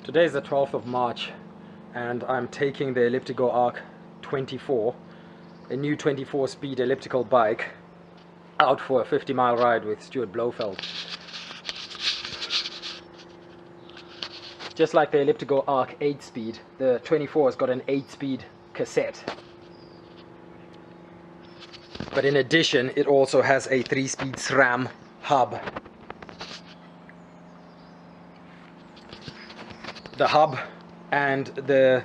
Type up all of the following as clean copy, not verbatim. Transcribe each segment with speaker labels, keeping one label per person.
Speaker 1: Today is the 12th of March and I'm taking the ElliptiGO Arc 24, a new 24 speed elliptical bike, out for a 50-mile ride with Stuart Blofeld. Just like the ElliptiGO Arc 8 speed, the 24 has got an 8 speed cassette. But in addition, it also has a 3-speed SRAM hub. The hub and the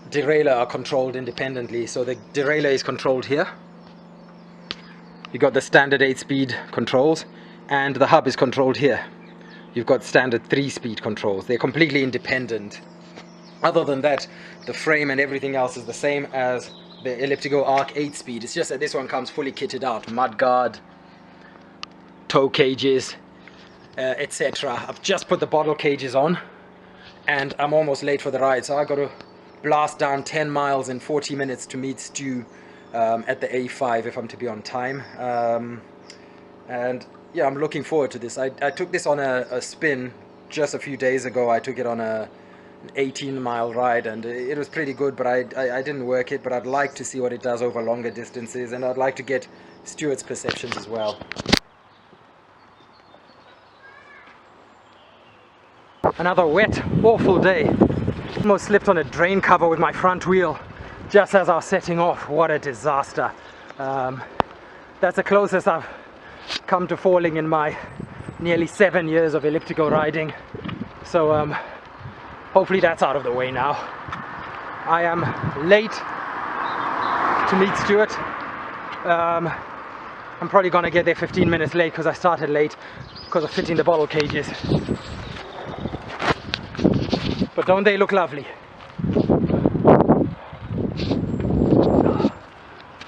Speaker 1: derailleur are controlled independently. So the derailleur is controlled here. You've got the standard 8-speed controls, and the hub is controlled here. You've got standard 3-speed controls. They're completely independent. Other than that, the frame and everything else is the same as the ElliptiGO Arc 8-speed. It's just that this one comes fully kitted out. Mudguard, toe cages, etc. I've just put the bottle cages on and I'm almost late for the ride, so I got to blast down 10 miles in 40 minutes to meet Stu at the A5 if I'm to be on time. And yeah, I'm looking forward to this. I took this on a spin just a few days ago. I took it on an 18-mile ride and it was pretty good, but I didn't work it. But I'd like to see what it does over longer distances, and I'd like to get Stuart's perceptions as well. Another wet, awful day. Almost slipped on a drain cover with my front wheel just as I was setting off. What a disaster. That's the closest I've come to falling in my nearly 7 years of elliptical riding. So hopefully that's out of the way now. I am late to meet Stuart. I'm probably gonna get there 15 minutes late because I started late because of fitting the bottle cages. But don't they look lovely?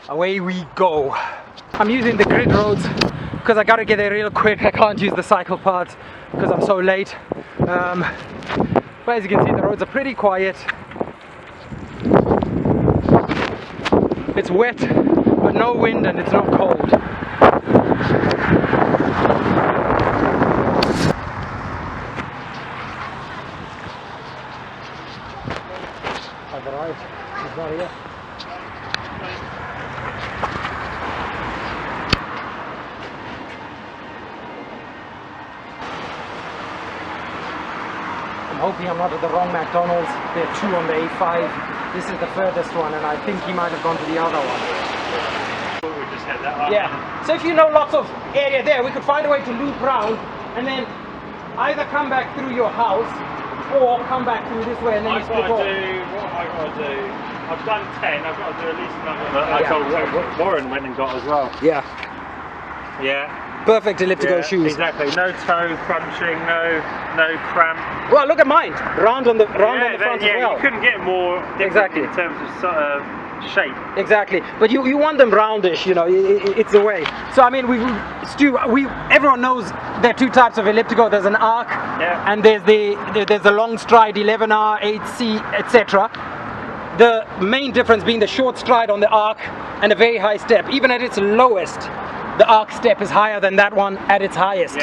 Speaker 1: Away we go. I'm using the grid roads because I gotta get there real quick. I can't use the cycle parts because I'm so late. But as you can see, the roads are pretty quiet. It's wet, but no wind, and it's not cold. He's not here. I'm hoping I'm not at the wrong McDonald's. There are 2 on the A5. This is the furthest one, and I think he might have gone to the other one.
Speaker 2: We just had that up.
Speaker 1: Yeah. So if you know lots of area there, we could find a way to loop round and then either come back through your house or come back through this way and then you split off.
Speaker 2: What have I got to do? I've done 10, I've got to do at least another. I told Warren went and got as well.
Speaker 1: Yeah.
Speaker 2: Yeah.
Speaker 1: Perfect elliptical shoes.
Speaker 2: Exactly. No toe crunching, no cramp.
Speaker 1: Well, look at mine. Round on the front as well.
Speaker 2: You couldn't get more
Speaker 1: exactly
Speaker 2: in terms of shape.
Speaker 1: Exactly. But you want them roundish, you know, it's the way. So I mean, everyone knows there are 2 types of elliptical. There's an arc, and there's the long stride 11R, 8C, etc. The main difference being the short stride on the arc and a very high step. Even at its lowest, the arc step is higher than that one at its highest.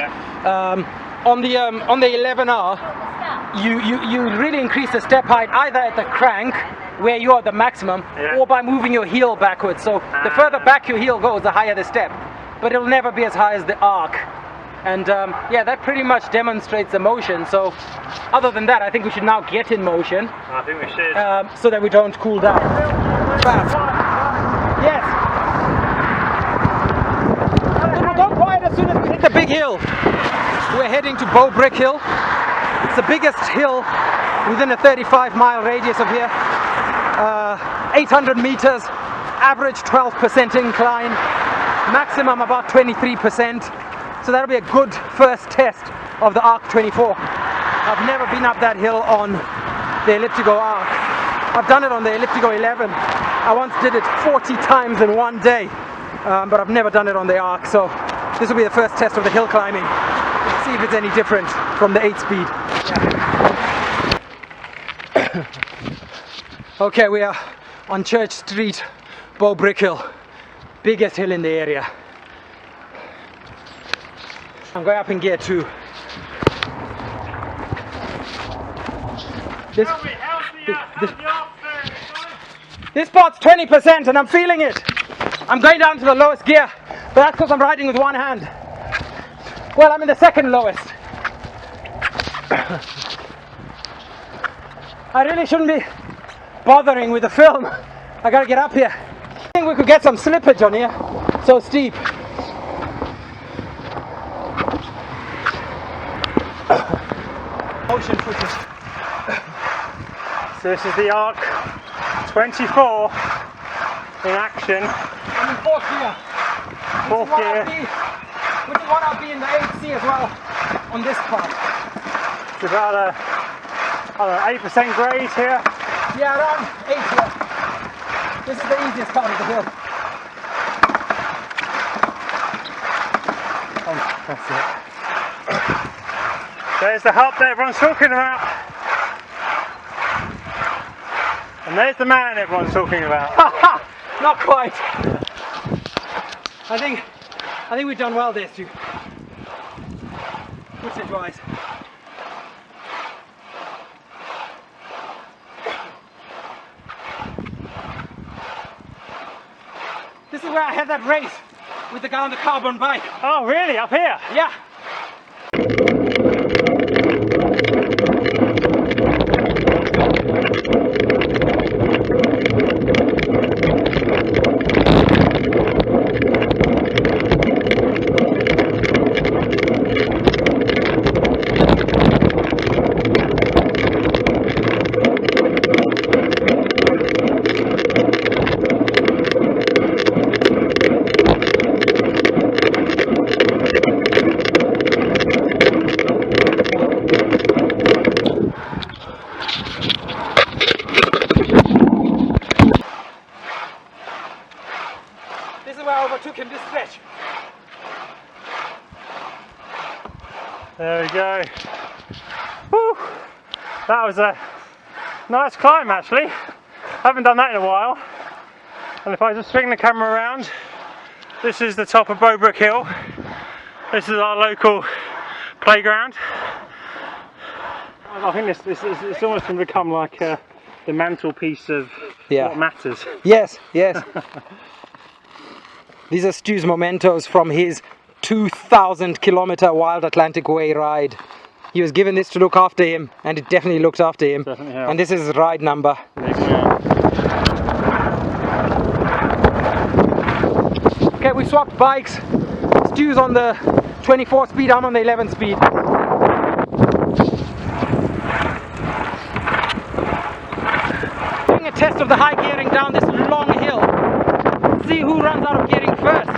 Speaker 1: On the 11R, you really increase the step height either at the crank, where you are at the maximum, or by moving your heel backwards. So the further back your heel goes, the higher the step. But it'll never be as high as the arc. And yeah, that pretty much demonstrates the motion. So other than that, I think we should now get in motion.
Speaker 2: I think we should.
Speaker 1: So that we don't cool down. Yes. Go quiet as soon as we hit the big hill. We're heading to Bow Brickhill. It's the biggest hill within a 35-mile radius of here. 800 meters, average 12% incline, maximum about 23%. So that'll be a good first test of the Arc 24. I've never been up that hill on the ElliptiGO Arc. I've done it on the ElliptiGO 11. I once did it 40 times in one day, but I've never done it on the Arc. So this will be the first test of the hill climbing. Let's see if it's any different from the 8-speed. Okay, we are on Church Street, Bow Brickhill, biggest hill in the area. I'm going up in gear 2. This,
Speaker 2: Tell me, how's the arc faring, guys?
Speaker 1: this spot's 20% and I'm feeling it. I'm going down to the lowest gear, but that's because I'm riding with one hand. Well, I'm in the second lowest. I really shouldn't be bothering with the film. I gotta get up here. I think we could get some slippage on here. So steep. Motion footage.
Speaker 2: So this is the Arc 24 in action.
Speaker 1: I'm in fourth gear.
Speaker 2: Fourth gear.
Speaker 1: Which is what I'll be in the 8C as well on this part.
Speaker 2: It's about a 8% grade here.
Speaker 1: Yeah, around 8 here. This is the easiest part of the hill.
Speaker 2: That's it. There's the hub that everyone's talking about. And there's the man everyone's talking about.
Speaker 1: Not quite. I think we've done well there, Stu. Footage wise. This is where I had that race with the guy on the carbon bike.
Speaker 2: Oh really? Up here?
Speaker 1: Yeah. This is where I overtook him this stretch.
Speaker 2: There we go. Woo. That was a nice climb actually. Haven't done that in a while. And if I just swing the camera around, this is the top of Bow Brickhill. This is our local playground. I think it's almost going to become like the mantelpiece of what matters.
Speaker 1: Yes, yes. These are Stu's mementos from his 2,000 kilometer Wild Atlantic Way ride. He was given this to look after him, and it definitely looked after him.
Speaker 2: Definitely helped.
Speaker 1: And this is his ride number. Okay, we swapped bikes. Stu's on the 24 speed, I'm on the 11 speed. Doing a test of the high gearing down this long hill. See who runs out of gearing first.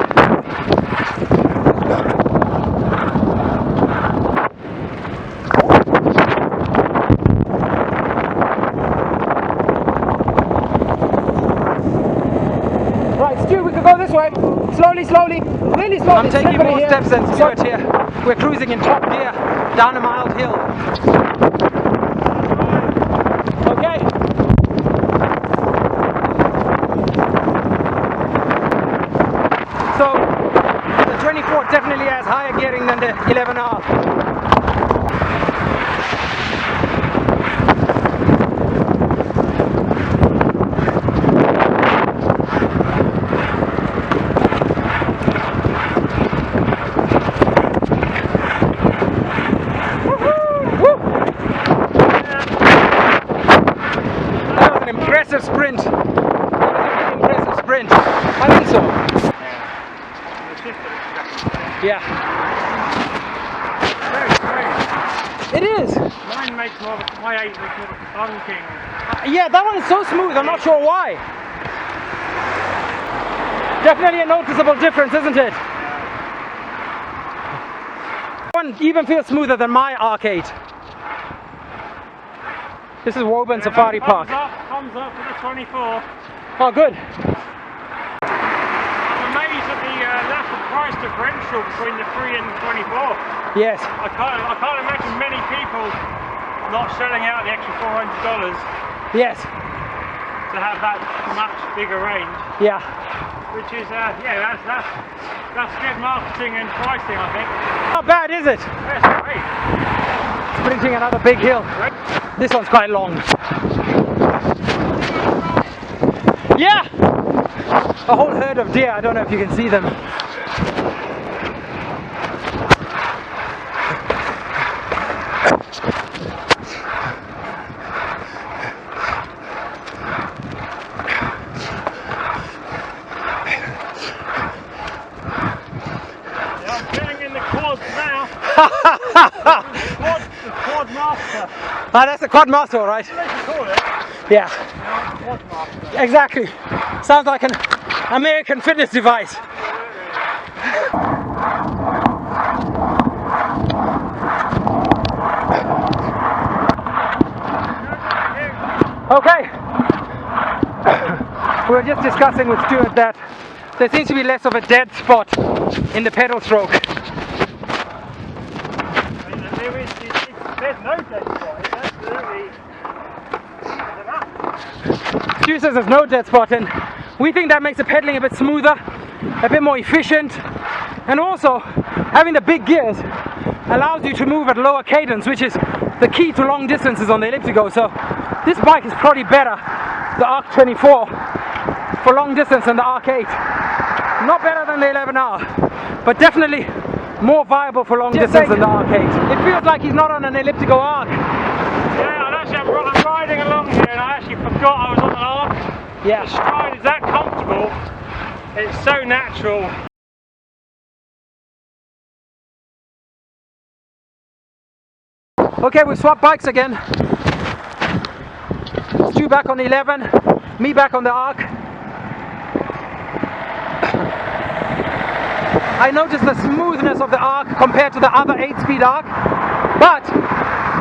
Speaker 1: Right, Stu, we could go this way. Slowly, slowly, really slowly. I'm taking more steps than Stuart here. We're cruising in top gear down a mild hill. Okay. So the 24 definitely has higher gearing than the 11R. Impressive sprint. That was a really impressive sprint. I think so. Yeah.
Speaker 2: Very smooth.
Speaker 1: It is.
Speaker 2: Mine makes more of a, my 8 makes more of a clunking.
Speaker 1: Yeah, that one is so smooth. I'm not sure why. Definitely a noticeable difference, isn't it? That one even feels smoother than my Arc 8. This is Woburn Safari Park.
Speaker 2: Thumbs up for the 24.
Speaker 1: Oh, good.
Speaker 2: I'm amazed at the lack of price differential between the 3 and the 24.
Speaker 1: Yes.
Speaker 2: I can't imagine many people not shelling out the extra $400
Speaker 1: Yes.
Speaker 2: to have that much bigger range.
Speaker 1: Yeah.
Speaker 2: Which is, that's good marketing and pricing, I think.
Speaker 1: Not bad, is it?
Speaker 2: That's great.
Speaker 1: sprinting another big hill. This one's quite long. Yeah! A whole herd of deer, I don't know if you can see them.
Speaker 2: The quad master.
Speaker 1: Ah, that's the quad master, all right?
Speaker 2: That's what you call it.
Speaker 1: Yeah.
Speaker 2: The quad master.
Speaker 1: Exactly. Sounds like an American fitness device. Okay. We were just discussing with Stuart that there seems to be less of a dead spot in the pedal stroke.
Speaker 2: There's no dead spot. It's absolutely enough.
Speaker 1: Stu says there's no dead spot, and we think that makes the pedaling a bit smoother, a bit more efficient, and also having the big gears allows you to move at lower cadence, which is the key to long distances on the ElliptiGO. So this bike is probably better, the Arc 24, for long distance than the Arc 8. Not better than the 11R, but definitely more viable for long distance than the Arc 8. It feels like he's not on an ElliptiGO Arc.
Speaker 2: Yeah, and actually I'm riding along here and I actually forgot I was on an Arc.
Speaker 1: Yeah.
Speaker 2: The stride is that comfortable, it's so natural.
Speaker 1: Okay, we swapped bikes again. Stu back on the 11, me back on the Arc. I noticed the smoothness of the Arc compared to the other 8-speed Arc, but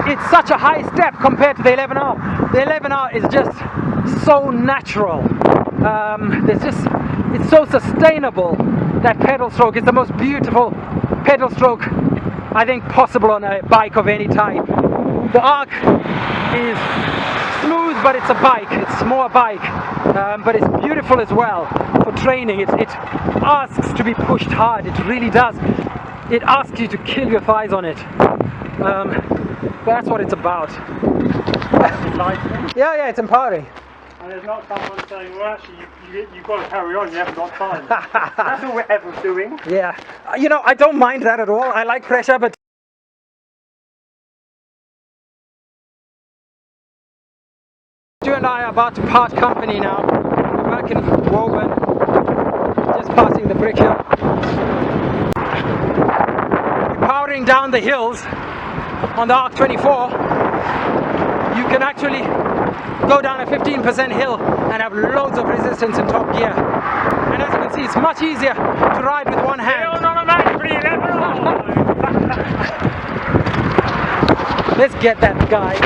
Speaker 1: it's such a high step compared to the 11R. The 11R is just so natural. It's so sustainable. That pedal stroke is the most beautiful pedal stroke I think possible on a bike of any type. The Arc is smooth, but it's a bike. It's more a bike, but it's beautiful as well for training. It asks to be pushed hard. It really does. It asks you to kill your thighs on it. But that's what it's about. Yeah, it's empowering.
Speaker 2: And there's not someone saying, well, actually, you've got to carry on, you haven't got time. That's all we're ever doing.
Speaker 1: Yeah. You know, I don't mind that at all. I like pressure, but Stu and I are about to part company now. We're back in Woburn, just passing the Brickhill. We're powering down the hills on the Arc 24. You can actually go down a 15% hill and have loads of resistance in top gear. And as you can see, it's much easier to ride with one hand.
Speaker 2: You're not a match for 11.
Speaker 1: Let's get that guy.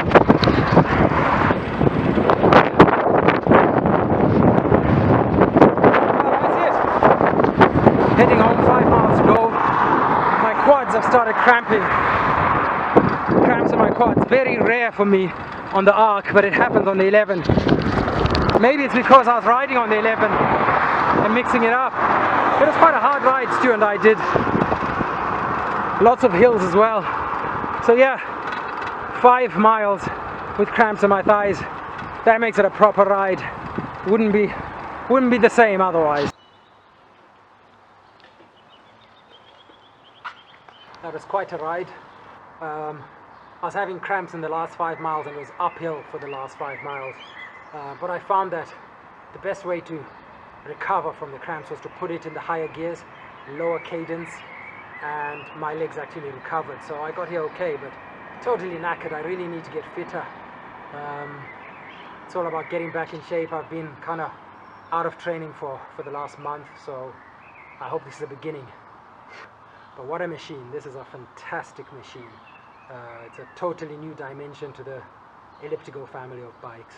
Speaker 1: Heading home, 5 miles to go. My quads have started cramping. Cramps in my quads. Very rare for me on the Arc, but it happens on the 11. Maybe it's because I was riding on the 11 and mixing it up. It was quite a hard ride Stu and I did. Lots of hills as well. So yeah, 5 miles with cramps in my thighs. That makes it a proper ride. Wouldn't be the same otherwise. That was quite a ride. I was having cramps in the last 5 miles and it was uphill for the last 5 miles. But I found that the best way to recover from the cramps was to put it in the higher gears, lower cadence, and my legs actually recovered. So I got here okay, but totally knackered. I really need to get fitter. It's all about getting back in shape. I've been kind of out of training for the last month, so I hope this is the beginning. But what a machine. This is a fantastic machine. It's a totally new dimension to the ElliptiGO family of bikes.